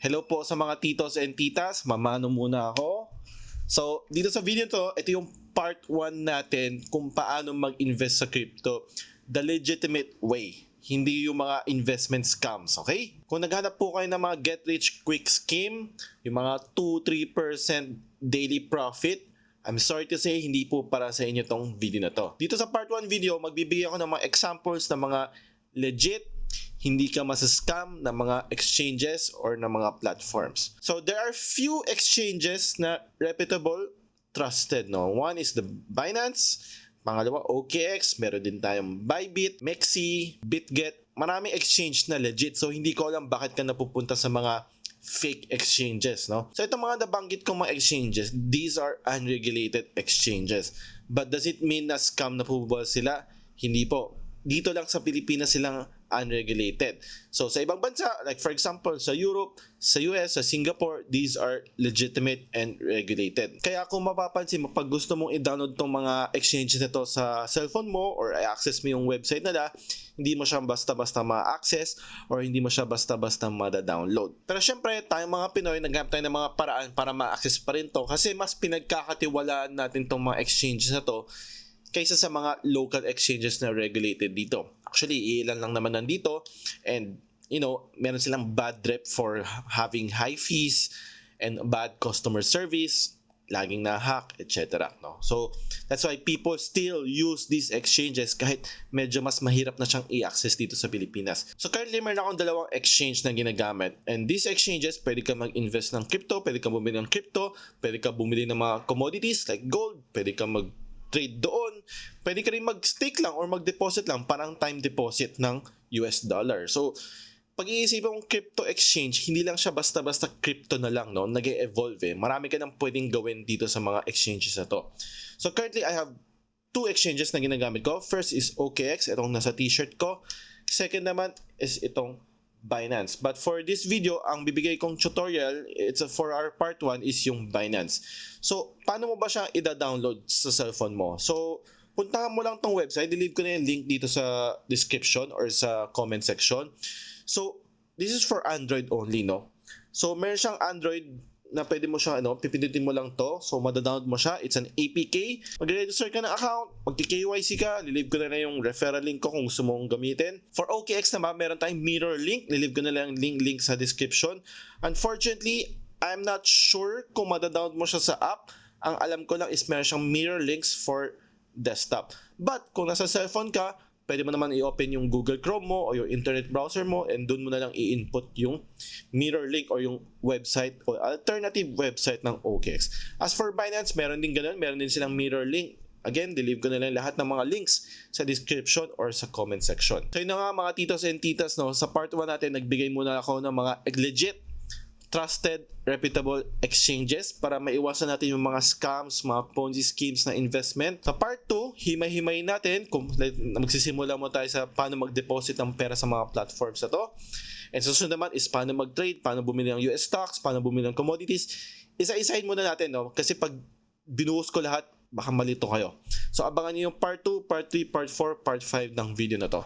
Hello po sa mga titos and titas, mamano muna ako. So, dito sa video to, ito yung part 1 natin kung paano mag-invest sa crypto the legitimate way. Hindi yung mga investment scams, okay? Kung naghanap po kayo ng mga get rich quick scheme, yung mga 2-3% daily profit, I'm sorry to say, hindi po para sa inyo tong video na to. Dito sa part 1 video, magbibigay ako ng mga examples ng mga legit, hindi ka masascam ng mga exchanges or ng mga platforms. So there are few exchanges na reputable, trusted. No? One is the Binance, pangalawa OKX, meron din tayong Bybit, Mexi, BitGet. Maraming exchange na legit, so hindi ko alam bakit ka napupunta sa mga fake exchanges, no? So itong mga nabanggit kong mga exchanges, these are unregulated exchanges. But does it mean na scam na po ba sila? Hindi po. Dito lang sa Pilipinas silang unregulated. So sa ibang bansa, like for example sa Europe, sa US, sa Singapore, these are legitimate and regulated. Kaya kung mapapansin mo, pag gusto mong i-download tong mga exchanges nito sa cellphone mo or i-access mo yung website nila, hindi mo siya basta-basta ma-access or hindi mo siya basta-basta ma-download. Pero syempre, tayong mga Pinoy, naghanap tayo ng mga paraan para ma-access pa rin to kasi mas pinagkakatiwalaan natin tong mga exchanges na to kaysa sa mga local exchanges na regulated dito. Actually, ilan lang naman nandito and meron silang bad rep for having high fees and bad customer service, laging na-hack, etc. No? So, that's why people still use these exchanges kahit medyo mas mahirap na siyang i-access dito sa Pilipinas. So, currently, meron akong dalawang exchange na ginagamit. And these exchanges, pwede ka mag-invest ng crypto, pwede ka bumili ng crypto, pwede ka bumili ng mga commodities like gold, pwede ka mag-trade doon, pwede ka rin mag-stake lang or mag-deposit lang, parang time deposit ng US dollar. So, pag-iisipan mong crypto exchange, hindi lang siya basta-basta crypto na lang, no? Nag-e-evolve eh. Marami ka nang pwedeng gawin dito sa mga exchanges na to. So currently, I have two exchanges na ginagamit ko. First is OKX, itong nasa t-shirt ko. Second naman is itong Binance. But for this video, ang bibigay kong tutorial, it's for our part 1, is yung Binance. So, paano mo ba siya i-download sa cellphone mo? So, puntahan mo lang tong website. I-leave ko na yung link dito sa description or sa comment section. So, this is for Android only, no? So, meron siyang Android na pwede mo siya, pipindutin mo lang to. So, madadownload mo siya. It's an APK. Mag-register ka ng account. Magki-KYC ka. Lilive ko na yung referral link ko kung gusto mong gamitin. For OKX naman, meron tayong mirror link. Lilive ko na lang yung link sa description. Unfortunately, I'm not sure kung madadownload mo siya sa app. Ang alam ko lang is meron siyang mirror links for desktop. But, kung nasa cellphone ka, pwede mo naman i-open yung Google Chrome mo o yung internet browser mo and doon mo na lang i-input yung mirror link or yung website o alternative website ng OKX. As for Binance, meron din ganun. Meron din silang mirror link. Again, delete ko na lang lahat ng mga links sa description or sa comment section. So yun na nga mga titos and titas, no? Sa part 1 natin, nagbigay muna ako ng mga legit, trusted, reputable exchanges para maiwasan natin yung mga scams, mga Ponzi schemes na investment. Sa part 2, himay-himay natin kung magsisimula mo tayo sa paano mag-deposit ng pera sa mga platforms na to. And susunod naman is paano mag-trade, paano bumili ng US stocks, paano bumili ng commodities. Isa-isahin muna natin, no? Kasi pag binuhos ko lahat, baka malito kayo. So abangan niyo yung part 2, part 3, part 4, part 5 ng video na to.